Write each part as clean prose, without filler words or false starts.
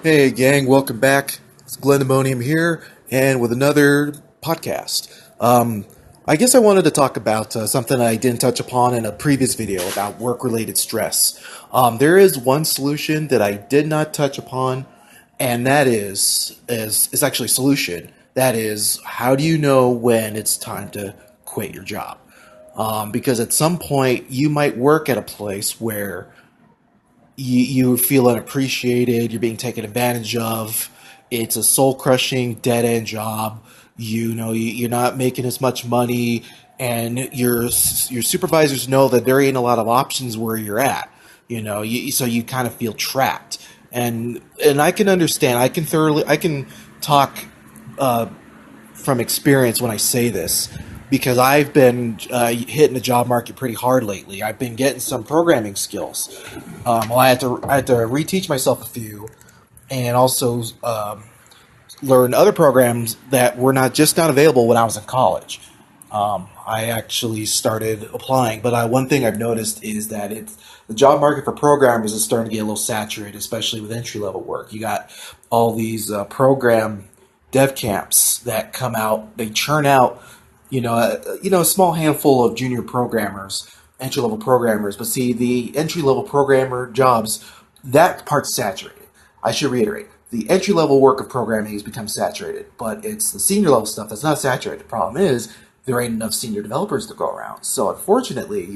Hey, gang, welcome back. It's Glenn Ammonium here, and with another podcast. I guess I wanted to talk about something I didn't touch upon in a previous video about work-related stress. There is one solution that I did not touch upon, and that is actually a solution. That is, how do you know when it's time to quit your job? Because at some point, you might work at a place where you feel unappreciated, you're being taken advantage of. It's a soul crushing, dead end job. You're not making as much money, and your supervisors know that there ain't a lot of options where you're at. So you kind of feel trapped. And I can understand. I can talk from experience when I say this because I've been hitting the job market pretty hard lately. I've been getting some programming skills. I had to reteach myself a few, and also learn other programs that were not available when I was in college. I actually started applying, but one thing I've noticed is that the job market for programmers is starting to get a little saturated, especially with entry level work. You got all these program dev camps that come out. They churn out, a small handful of junior programmers, entry level programmers. But see, the entry level programmer jobs, that part's saturated. I should reiterate. The entry level work of programming has become saturated, but it's the senior level stuff that's not saturated. The problem is there ain't enough senior developers to go around. So unfortunately,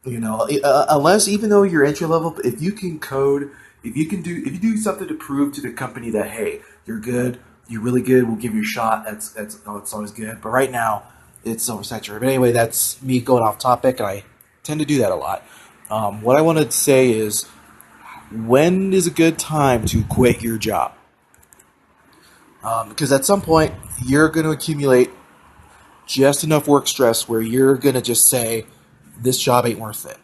unless even though you're entry level, if you can code, if you do something to prove to the company that hey, you're good, you're really good, we'll give you a shot. It's always good. But right now, it's oversaturated. But anyway, that's me going off topic, and I tend to do that a lot. What I wanted to say is, when is a good time to quit your job? Because at some point, you're going to accumulate just enough work stress where you're going to just say, this job ain't worth it.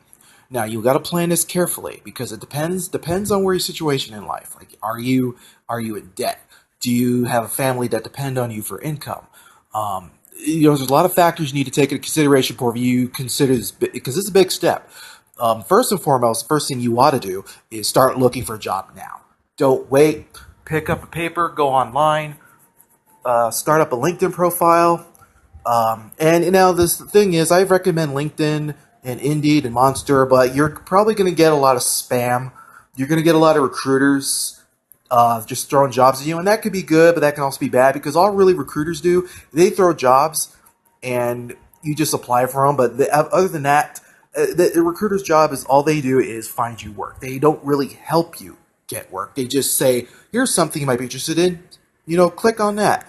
Now, you got to plan this carefully because it depends on where your situation in life. Like, are you in debt? Do you have a family that depend on you for income? There's a lot of factors you need to take into consideration before you consider this, because it's a big step. First and foremost, the first thing you ought to do is start looking for a job now. Don't wait. Pick up a paper, go online, start up a LinkedIn profile. This thing is, I recommend LinkedIn and Indeed and Monster, but you're probably going to get a lot of spam. You're going to get a lot of recruiters just throwing jobs at you, and that could be good, but that can also be bad because all really recruiters do, they throw jobs and you just apply for them. But other than that, the recruiter's job is all they do is find you work. They don't really help you get work. They just say, here's something you might be interested in, click on that.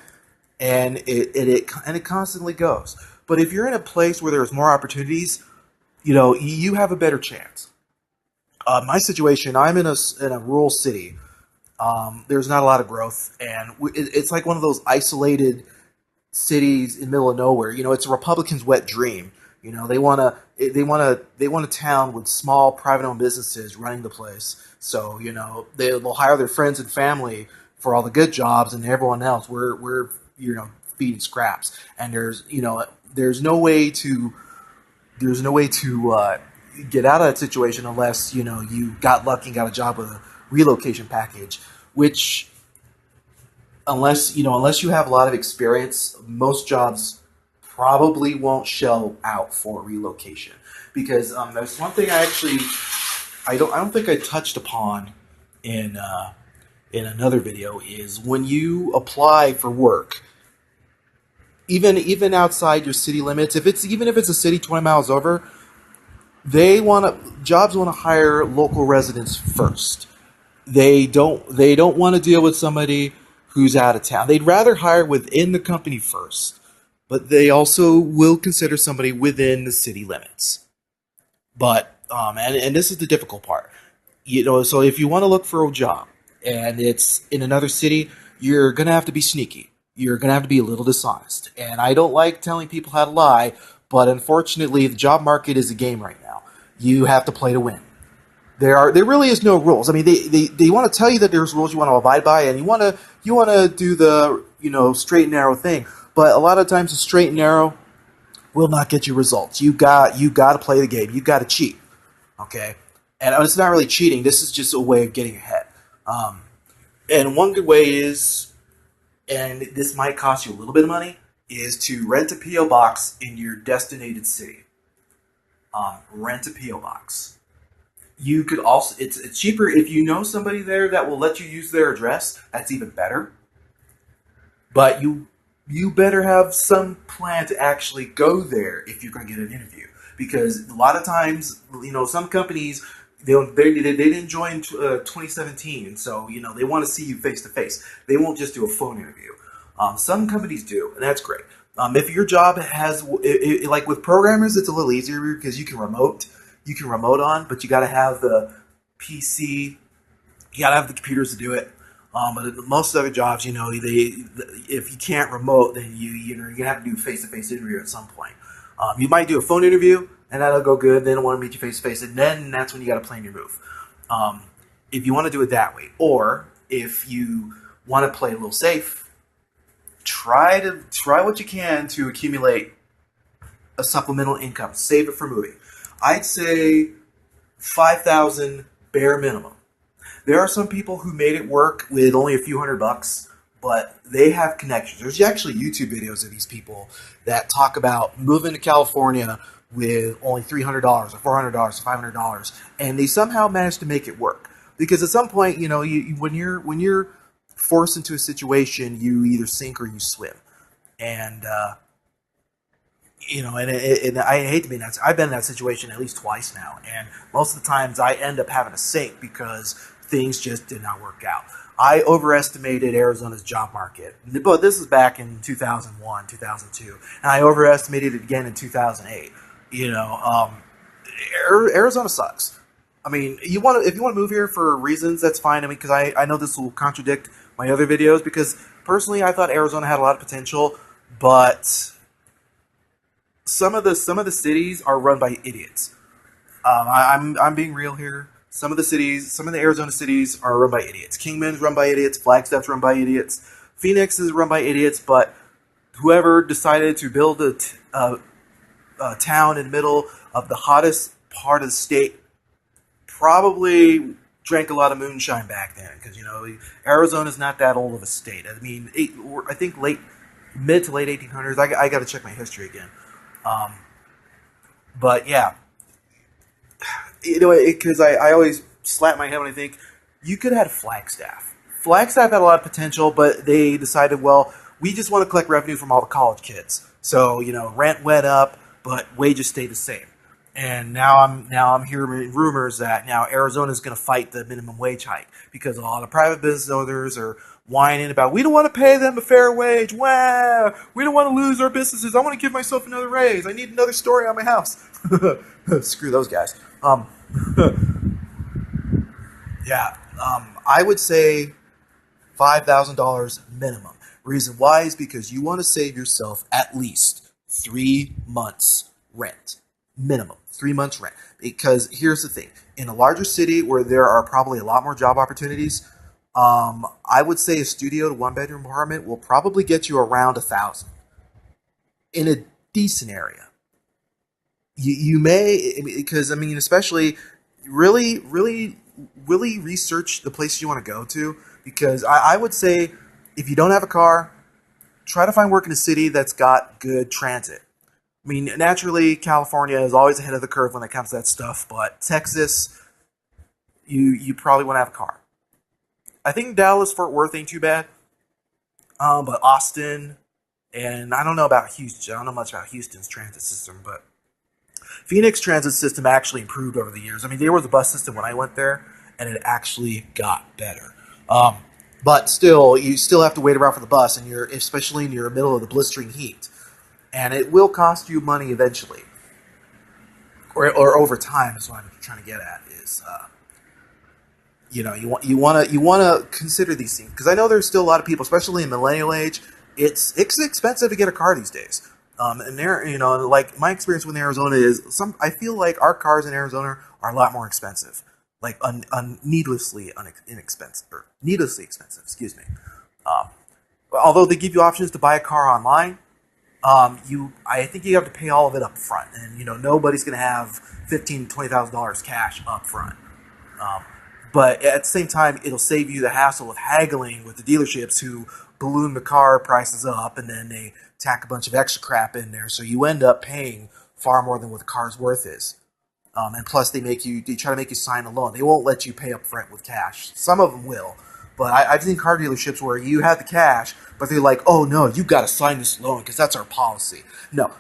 And it constantly goes. But if you're in a place where there's more opportunities, you have a better chance. My situation, I'm in a rural city. There's not a lot of growth, and it's like one of those isolated cities in the middle of nowhere. It's a Republican's wet dream. They want a town with small private-owned businesses running the place. So they'll hire their friends and family for all the good jobs, and everyone else we're feeding scraps. And there's no way to get out of that situation unless you got lucky and got a job with a relocation package, which unless you have a lot of experience, most jobs probably won't shell out for relocation. Because there's one thing I don't think I touched upon in another video is when you apply for work, even outside your city limits, if it's a city 20 miles over, jobs want to hire local residents first. They don't want to deal with somebody who's out of town. They'd rather hire within the company first, but they also will consider somebody within the city limits. But and this is the difficult part. So if you want to look for a job and it's in another city, you're gonna have to be sneaky. You're gonna have to be a little dishonest. And I don't like telling people how to lie, but unfortunately, the job market is a game right now. You have to play to win. There really is no rules. I mean, they want to tell you that there's rules you want to abide by, and you want to do the straight and narrow thing. But a lot of times, the straight and narrow will not get you results. You got to play the game. You got to cheat. Okay, and it's not really cheating. This is just a way of getting ahead. And one good way is, and this might cost you a little bit of money, is to rent a PO box in your destinated city. Rent a PO box. You could also, it's cheaper if you know somebody there that will let you use their address. That's even better. But you better have some plan to actually go there if you're going to get an interview, because a lot of times, some companies, they didn't join 2017, and so they want to see you face to face. They won't just do a phone interview. Some companies do, and that's great. If your job has like with programmers, it's a little easier because you can remote on, but you got to have the PC, you got to have the computers to do it. But most other jobs, if you can't remote, then you're gonna have to do face to face interview at some point. You might do a phone interview, and that'll go good. They don't want to meet you face to face, and then that's when you got to plan your move. Um, if you want to do it that way, or if you want to play a little safe, try what you can to accumulate a supplemental income. Save it for moving. I'd say 5,000 bare minimum. There are some people who made it work with only a few $100, but they have connections. There's actually YouTube videos of these people that talk about moving to California with only $300 or $400 or $500, and they somehow manage to make it work. Because at some point, when you're forced into a situation, you either sink or you swim. And and I hate to be in that. I've been in that situation at least twice now, and most of the times I end up having to sink because things just did not work out. I overestimated Arizona's job market, but this is back in 2001, 2002, and I overestimated it again in 2008. Arizona sucks. I mean, if you want to move here for reasons, that's fine. I mean, because I know this will contradict my other videos, because personally I thought Arizona had a lot of potential, but some of the cities are run by idiots. I'm being real here. Some of the Arizona cities are run by idiots. Kingman's run by idiots. Flagstaff's run by idiots. Phoenix is run by idiots. But whoever decided to build a town in the middle of the hottest part of the state probably drank a lot of moonshine back then, because Arizona's not that old of a state. I mean, I think mid to late 1800s. I got to check my history again. Um, but yeah, because I always slap my head when I think you could have had Flagstaff. Flagstaff had a lot of potential, but they decided, well, we just want to collect revenue from all the college kids. So rent went up, but wages stayed the same. And now I'm hearing rumors that now Arizona is going to fight the minimum wage hike, because a lot of private business owners are whining about, we don't want to pay them a fair wage. Wow, we don't want to lose our businesses. I want to give myself another raise. I need another story on my house. Screw those guys. Yeah, I would say $5,000 minimum. Reason why is because you want to save yourself at least 3 months rent. Minimum 3 months rent. Because here's the thing: in a larger city where there are probably a lot more job opportunities, I would say a studio to one bedroom apartment will probably get you around 1,000 in a decent area. You may, because I mean, especially really, really, really research the places you want to go to, because I would say if you don't have a car, try to find work in a city that's got good transit. I mean, naturally, California is always ahead of the curve when it comes to that stuff, but Texas, you probably want to have a car. I think Dallas, Fort Worth ain't too bad, but Austin, and I don't know about Houston. I don't know much about Houston's transit system, but Phoenix transit system actually improved over the years. I mean, there was a bus system when I went there, and it actually got better. Um, but still, you still have to wait around for the bus, and especially in your middle of the blistering heat, and it will cost you money eventually, or over time. Is what I'm trying to get at. Is you want to consider these things, because I know there's still a lot of people, especially in millennial age. It's expensive to get a car these days. And there, like my experience with Arizona is I feel like our cars in Arizona are a lot more expensive, like inexpensive, or needlessly expensive. Excuse me. Um, Although they give you options to buy a car online, I think you have to pay all of it up front, and nobody's going to have $15,000 to $20,000 cash up front. Um, But at the same time, it'll save you the hassle of haggling with the dealerships who balloon the car prices up and then they tack a bunch of extra crap in there. So you end up paying far more than what the car's worth is. And plus, they try to make you sign a loan. They won't let you pay up front with cash. Some of them will, but I've seen car dealerships where you have the cash, but they're like, "Oh no, you got to sign this loan because that's our policy." No.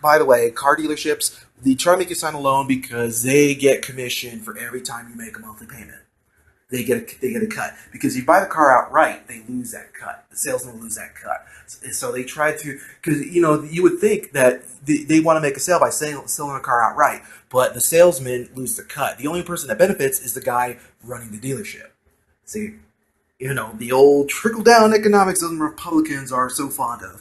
By the way, car dealerships they try to make you sign a loan because they get commission for every time you make a monthly payment. They get a cut because if you buy the car outright, they lose that cut. The salesman lose that cut. So they try to because you would think that they want to make a sale by selling a car outright, but the salesman lose the cut. The only person that benefits is the guy running the dealership. See, the old trickle down economics that the Republicans are so fond of.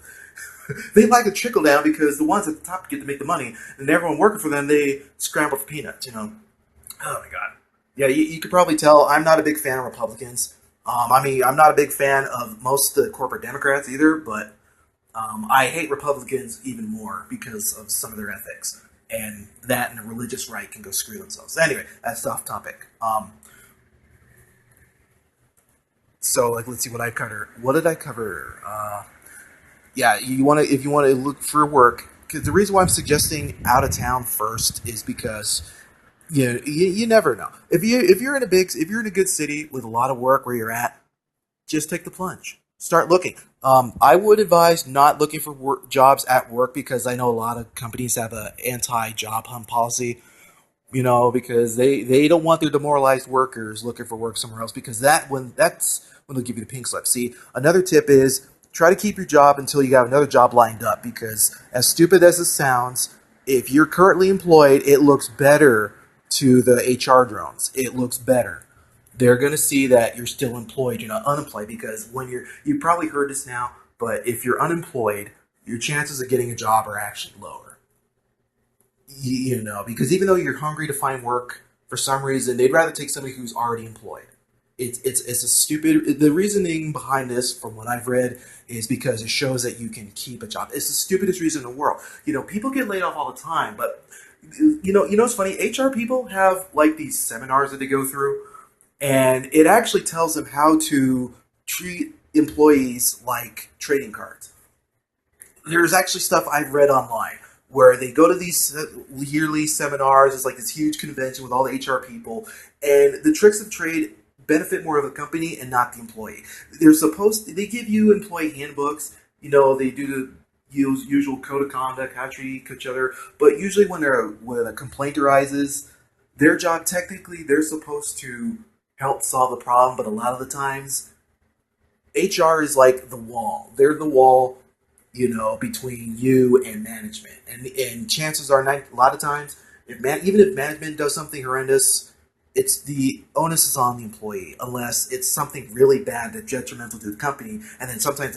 They like a trickle down because the ones at the top get to make the money, and everyone working for them they scramble for peanuts. Oh my god. Yeah, you could probably tell I'm not a big fan of Republicans. I'm not a big fan of most of the corporate Democrats either, but I hate Republicans even more because of some of their ethics. And that and the religious right can go screw themselves. Anyway, that's off topic. So let's see what I covered. What did I cover? Yeah, if you want to look for work, because the reason why I'm suggesting out of town first is because you never know. If you're in a good city with a lot of work where you're at, just take the plunge. Start looking. I would advise not looking for jobs at work because I know a lot of companies have a anti-job hunt policy. Because they don't want their demoralized workers looking for work somewhere else because that's when they'll give you the pink slip. See, another tip is try to keep your job until you have another job lined up because as stupid as it sounds, if you're currently employed, it looks better to the HR drones. It looks better. They're going to see that you're still employed, you're not unemployed because when you've probably heard this now, but if you're unemployed, your chances of getting a job are actually lower. Because even though you're hungry to find work, for some reason they'd rather take somebody who's already employed. It's a stupid. The reasoning behind this, from what I've read, is because it shows that you can keep a job. It's the stupidest reason in the world. People get laid off all the time, but what's funny? HR people have like these seminars that they go through, and it actually tells them how to treat employees like trading cards. There's actually stuff I've read online where they go to these yearly seminars. It's like this huge convention with all the HR people, and the tricks of trade benefit more of the company and not the employee. They give you employee handbooks. They do the usual code of conduct, how to treat each other. But usually when a complaint arises, their job technically they're supposed to help solve the problem. But a lot of the times, HR is like the wall. They're the wall between you and management. And chances are, a lot of times, even if management does something horrendous, it's the onus is on the employee, unless it's something really bad that's detrimental to the company. And then sometimes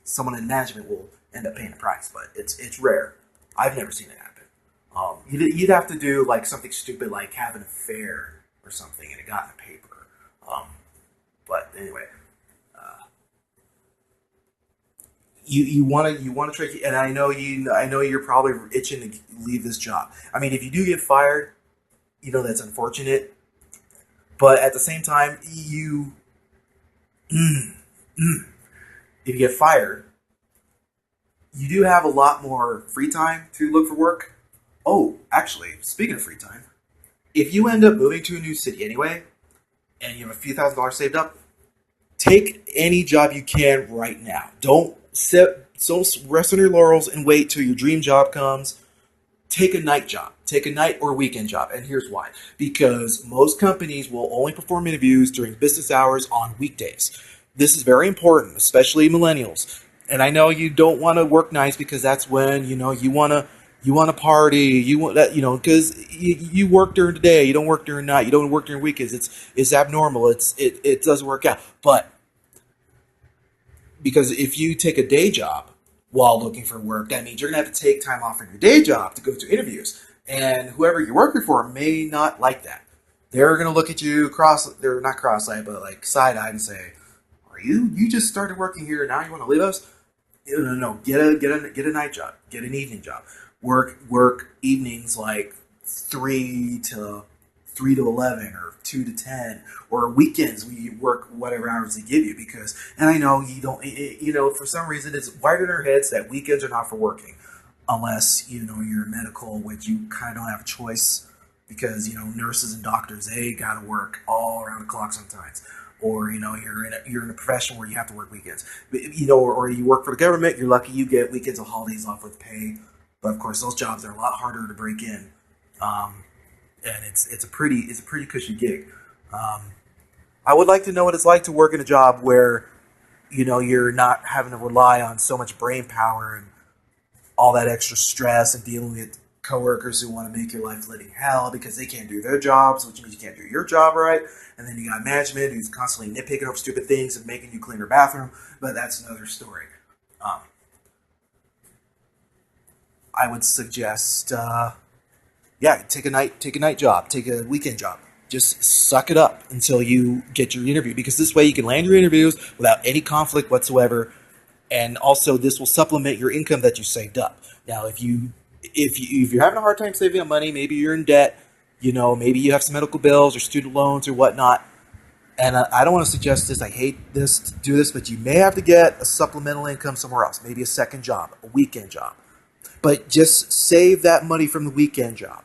someone in management will end up paying the price, but it's rare. I've never seen it happen. You'd have to do like something stupid like have an affair or something, and it got in the paper. But anyway. You want to try, and I know you're probably itching to leave this job. I mean, if you do get fired, that's unfortunate. But at the same time, if you get fired, you do have a lot more free time to look for work. Oh, actually, speaking of free time, if you end up moving to a new city anyway, and you have a few $1,000s saved up, take any job you can right now. Don't rest on your laurels and wait till your dream job comes. Take a night job. Take a night or weekend job. And here's why. Because most companies will only perform interviews during business hours on weekdays. This is very important, especially millennials. And I know you don't want to work nights because that's when, you want to party. You want that, because you work during the day. You don't work during night. You don't work during weekends. It's abnormal. It doesn't work out. But because if you take a day job while looking for work, that means you're going to have to take time off from your day job to go to interviews. And whoever you're working for may not like that. They're going to look at you they're not cross-eyed, but like side-eyed and say, you just started working here, now you want to leave us? No. Get a night job. Get an evening job. Work evenings like 3 to 3 to 11 or 2 to 10, or weekends we work whatever hours they give you. Because, and I know you don't, for some reason it's wired in our heads that weekends are not for working, unless you're medical, which you kind of don't have a choice, because nurses and doctors, they got to work all around the clock sometimes. Or you're in a profession where you have to work weekends, or you work for the government. You're lucky you get weekends and holidays off with pay. But of course, those jobs are a lot harder to break in, and it's a pretty cushy gig. Um, I would like to know what it's like to work in a job where you're not having to rely on so much brain power and all that extra stress and dealing with coworkers who want to make your life living hell because they can't do their jobs, which means you can't do your job right. And then you got management who's constantly nitpicking over stupid things and making you clean their bathroom. But that's another story. Um, I would suggest, yeah, take a night job, take a weekend job. Just suck it up until you get your interview, because this way you can land your interviews without any conflict whatsoever, and also this will supplement your income that you saved up. Now, if you're having a hard time saving up money, maybe you're in debt, maybe you have some medical bills or student loans or whatnot. And I don't want to suggest this. I hate this to do this, but you may have to get a supplemental income somewhere else, maybe a second job, a weekend job. But just save that money from the weekend job.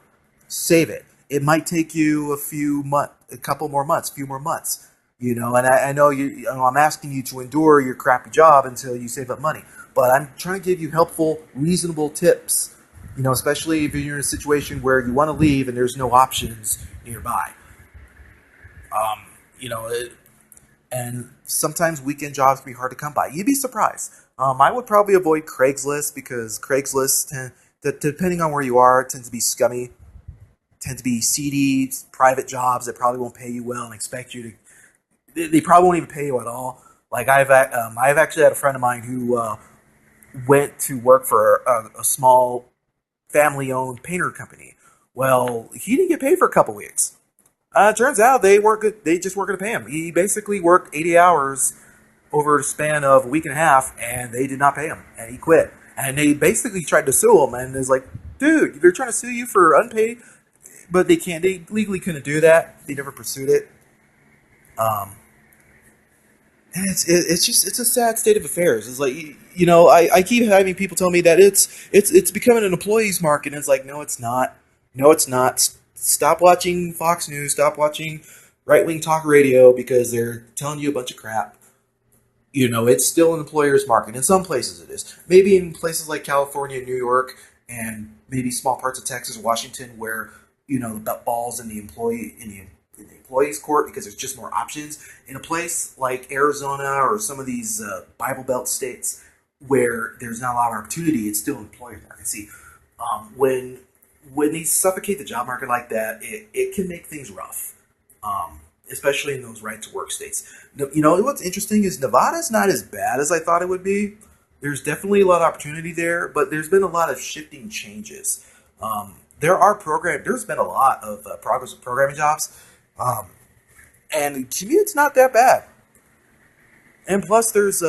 Save it. It might take you a couple more months, a few more months. And I know I'm asking you to endure your crappy job until you save up money. But I'm trying to give you helpful, reasonable tips. Especially if you're in a situation where you want to leave and there's no options nearby. Um, you know, it, and sometimes weekend jobs can be hard to come by. You'd be surprised. I would probably avoid Craigslist, because Craigslist, depending on where you are, tends to be scummy, tend to be seedy, private jobs that probably won't pay you well and expect you to. They probably won't even pay you at all. Like I've actually had a friend of mine who went to work for a small family-owned painter company. Well, he didn't get paid for a couple weeks. Turns out they weren't good. They just weren't going to pay him. He basically worked 80 hours over a span of a week and a half, and they did not pay him, and he quit. And they basically tried to sue him, and it's like, dude, they're trying to sue you for unpaid, but they can't. They legally couldn't do that. They never pursued it. Um, and it's a sad state of affairs. It's like I keep having people tell me that it's becoming an employees market, and it's like, no, it's not. No, it's not. Stop watching Fox News. Stop watching right wing talk radio, because they're telling you a bunch of crap. It's still an employer's market. In some places it is. Maybe in places like California, New York, and maybe small parts of Texas, Washington, where the ball's in the employee's court, because there's just more options. In a place like Arizona or some of these Bible Belt states where there's not a lot of opportunity, it's still an employer's market. See, when they suffocate the job market like that, it can make things rough. Especially in those right to work states. What's interesting is Nevada's not as bad as I thought it would be. There's definitely a lot of opportunity there, but there's been a lot of shifting changes. There's been a lot of progress with programming jobs, and commute's not that bad. And plus, there's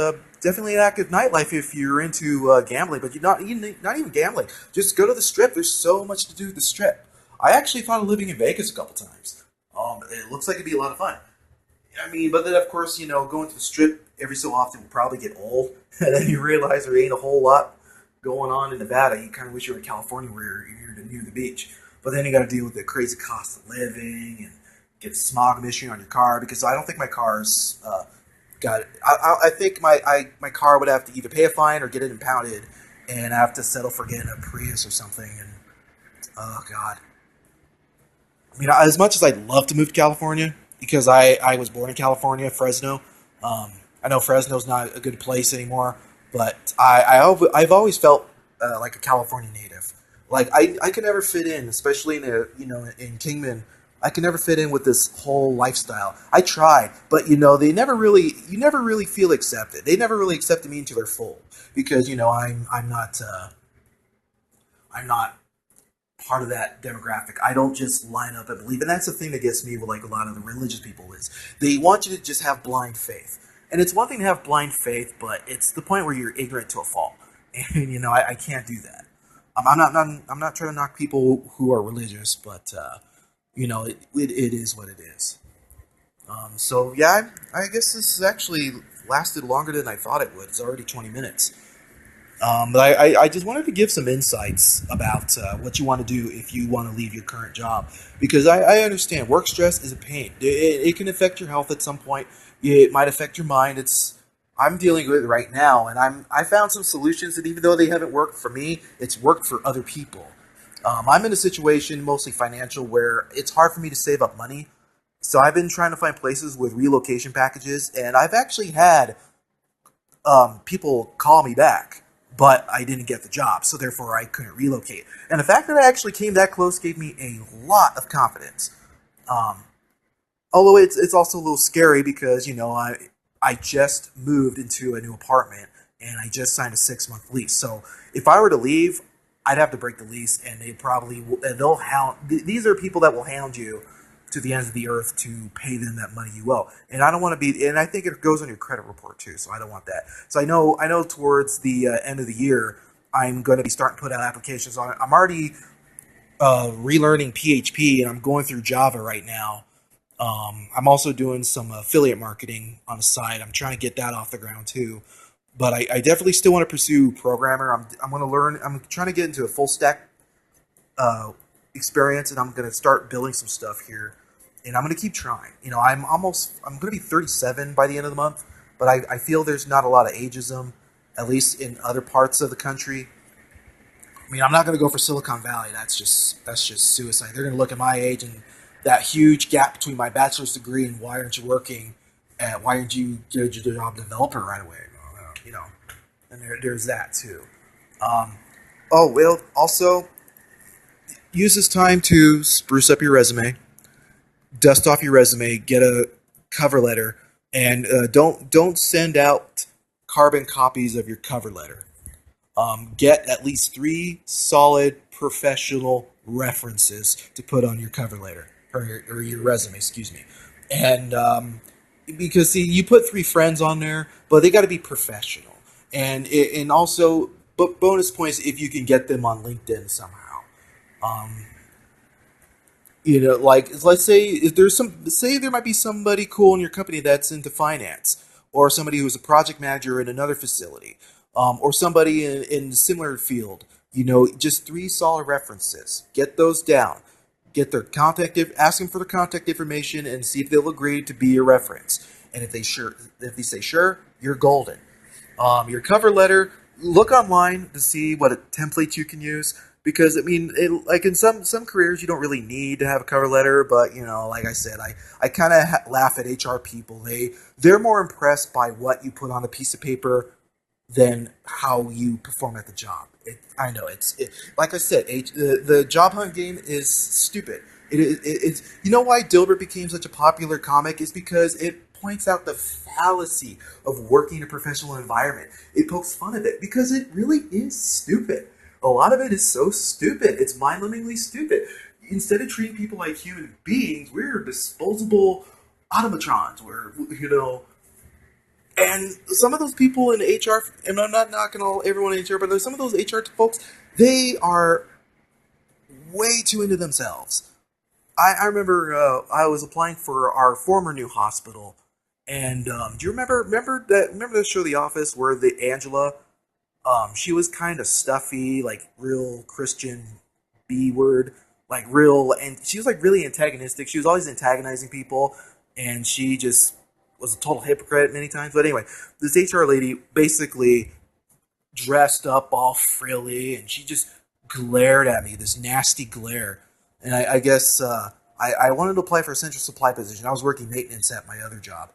definitely an active nightlife if you're into gambling, but you're not even gambling. Just go to the Strip. There's so much to do at the Strip. I actually thought of living in Vegas a couple times. It looks like it'd be a lot of fun. I mean, but then of course, going to the Strip every so often will probably get old, and then you realize there ain't a whole lot going on in Nevada. You kind of wish you were in California, where you're near the beach. But then you got to deal with the crazy cost of living and get smog emission on your car, because I don't think my car's got it. I think my car would have to either pay a fine or get it impounded, and I have to settle for getting a Prius or something. And oh god. I mean, as much as I'd love to move to California, because I was born in California, Fresno. I know Fresno's not a good place anymore, but I've always felt like a California native. Like I could never fit in, especially in Kingman. I could never fit in with this whole lifestyle. I tried, but you never really feel accepted. They never really accepted me into their fold, because I'm not part of that demographic. I don't just line up and believe. And that's the thing that gets me with like a lot of the religious people, is they want you to just have blind faith. And it's one thing to have blind faith, but it's the point where you're ignorant to a fault. And I can't do that. I'm not trying to knock people who are religious, but it is what it is. So yeah, I guess this has actually lasted longer than I thought it would. It's already 20 minutes. But I just wanted to give some insights about what you want to do if you want to leave your current job. Because I understand work stress is a pain. It can affect your health at some point. It might affect your mind. I'm dealing with it right now, and I found some solutions that even though they haven't worked for me, it's worked for other people. I'm in a situation, mostly financial, where it's hard for me to save up money. So I've been trying to find places with relocation packages, and I've actually had people call me back, but I didn't get the job, so therefore I couldn't relocate. And the fact that I actually came that close gave me a lot of confidence. Um, Although it's also a little scary because I just moved into a new apartment and I just signed a 6 month lease. So if I were to leave, I'd have to break the lease, and they'll hound. These are people that will hound you to the ends of the earth to pay them that money you owe. And I don't want to be. And I think it goes on your credit report too. So I don't want that. So I know towards the end of the year, I'm going to be starting to put out applications on it. I'm already relearning PHP, and I'm going through Java right now. I'm also doing some affiliate marketing on the side. I'm trying to get that off the ground too. But I definitely still want to pursue programmer. I'm going to learn. I'm trying to get into a full stack uh, experience, and I'm going to start building some stuff here. And I'm going to keep trying. I'm going to be 37 by the end of the month, but I feel there's not a lot of ageism, at least in other parts of the country. I mean, I'm not going to go for Silicon Valley. That's just suicide. They're going to look at my age and that huge gap between my bachelor's degree and why aren't you working? Why aren't you get your job developer right away? You know, and there's that too. Um, oh well. Also, use this time to spruce up your resume, dust off your resume, get a cover letter, and don't send out carbon copies of your cover letter. Get at least three solid professional references to put on your cover letter or your resume, excuse me. And because see, you put three friends on there, but they got to be professional. And also, but bonus points if you can get them on LinkedIn somehow. Um, like let's say if there's some say there might be somebody cool in your company that's into finance, or somebody who's a project manager in another facility, or somebody in a similar field. Just three solid references. Get those down. Get their ask them for their contact information, and see if they'll agree to be your reference. And if they say sure, you're golden. Your cover letter, look online to see what templates you can use, because I mean, like in some careers, you don't really need to have a cover letter. But like I said, I kind of laugh at HR people. They're more impressed by what you put on a piece of paper than how you perform at the job. I know like I said, the job hunt game is stupid. It's why Dilbert became such a popular comic is because it points out the fallacy of working in a professional environment. It pokes fun at it because it really is stupid. A lot of it is so stupid. It's mind-numbingly stupid. Instead of treating people like human beings, we're disposable automatrons. And some of those people in HR, and I'm not knocking everyone in HR, but there's some of those HR folks, they are way too into themselves. I remember I was applying for our former new hospital, and do you remember the show The Office where the Angela, she was kind of stuffy, like real Christian B word, like real, and she was like really antagonistic. She was always antagonizing people, and she just was a total hypocrite many times. But anyway, this HR lady basically dressed up all frilly, and she just glared at me, this nasty glare. And I guess I wanted to apply for a central supply position. I was working maintenance at my other job,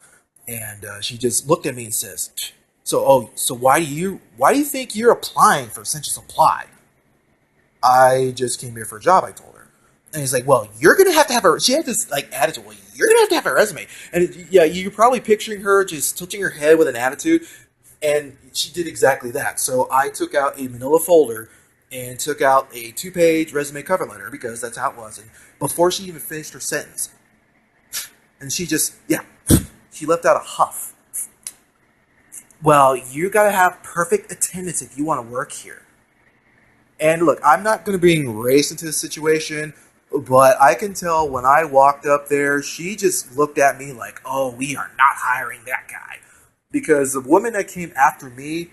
and she just looked at me and says, "So why do you think you're applying for central supply?" I just came here for a job, I told her. And he's like, "Well, you're gonna have to have her." She had this like attitude. "Well, you're gonna have to have a resume." And yeah, you're probably picturing her just tilting her head with an attitude. And she did exactly that. So I took out a manila folder and took out a 2-page resume cover letter because that's how it was. And before she even finished her sentence, and she left out a huff. "Well, you gotta have perfect attendance if you want to work here." And look, I'm not going to bring race into this situation. But I can tell when I walked up there, she just looked at me like, "Oh, we are not hiring that guy," because the woman that came after me,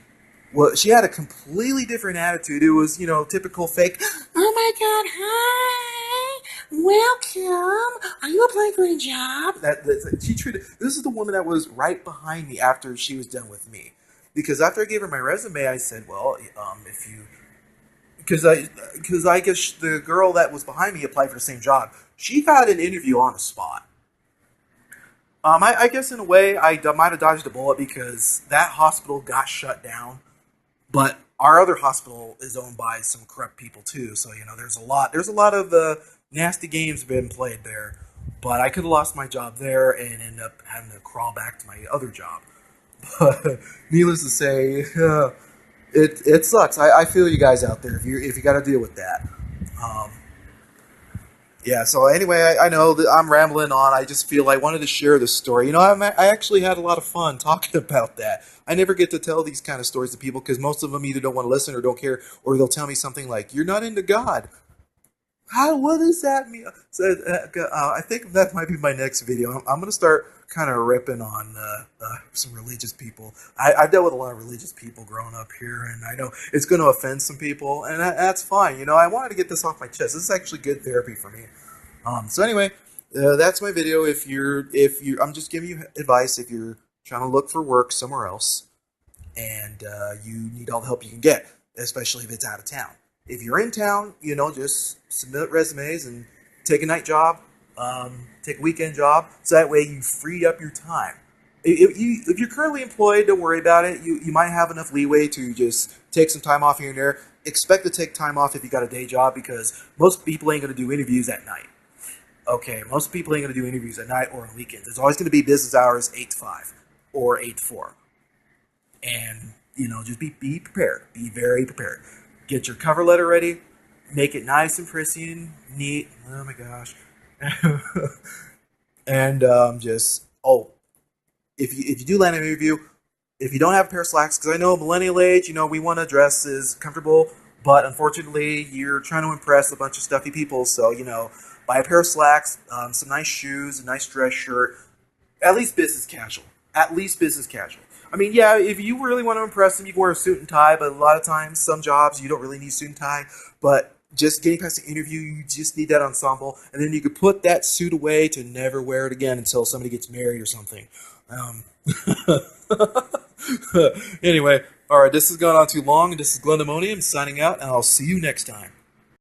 well, she had a completely different attitude. It was, typical fake. Oh my God! Hi, welcome. Are you applying for a job? She treated. This is the woman that was right behind me after she was done with me, because after I gave her my resume, I said, "Well, if you," because I guess the girl that was behind me applied for the same job. She got an interview on the spot. I guess in a way might have dodged a bullet because that hospital got shut down. But our other hospital is owned by some corrupt people too. So there's a lot of nasty games been played there. But I could have lost my job there and end up having to crawl back to my other job. But needless to say, it sucks. I feel you guys out there if you got to deal with that. Um, yeah. So anyway, I know that I'm rambling on. I just feel I wanted to share this story. I actually had a lot of fun talking about that. I never get to tell these kind of stories to people because most of them either don't want to listen or don't care, or they'll tell me something like, "You're not into God." How? What does that mean? So I think that might be my next video. I'm going to start kind of ripping on some religious people. I've dealt with a lot of religious people growing up here, and I know it's going to offend some people, and that's fine. I wanted to get this off my chest. This is actually good therapy for me. So anyway, that's my video. If you, I'm just giving you advice if you're trying to look for work somewhere else and you need all the help you can get, especially if it's out of town. If you're in town, just submit resumes and take a night job, take a weekend job, so that way you free up your time. If you're currently employed, don't worry about it. You might have enough leeway to just take some time off here and there. Expect to take time off if you got a day job because most people ain't going to do interviews at night. Okay, most people ain't going to do interviews at night or on weekends. It's always going to be business hours 8 to 5 or 8 to 4. And, just be prepared. Be very prepared. Get your cover letter ready. Make it nice and pristine, neat. Oh my gosh. And if you do land an interview, if you don't have a pair of slacks, because I know millennial age, we want to dress as comfortable, but unfortunately, you're trying to impress a bunch of stuffy people. So, buy a pair of slacks, some nice shoes, a nice dress shirt, at least business casual. At least business casual. I mean, yeah, if you really want to impress them, you can wear a suit and tie, but a lot of times, some jobs, you don't really need suit and tie. But just getting past the interview, you just need that ensemble, and then you could put that suit away to never wear it again until somebody gets married or something. Um, anyway, all right, this has gone on too long. This is Glendemonium signing out, and I'll see you next time.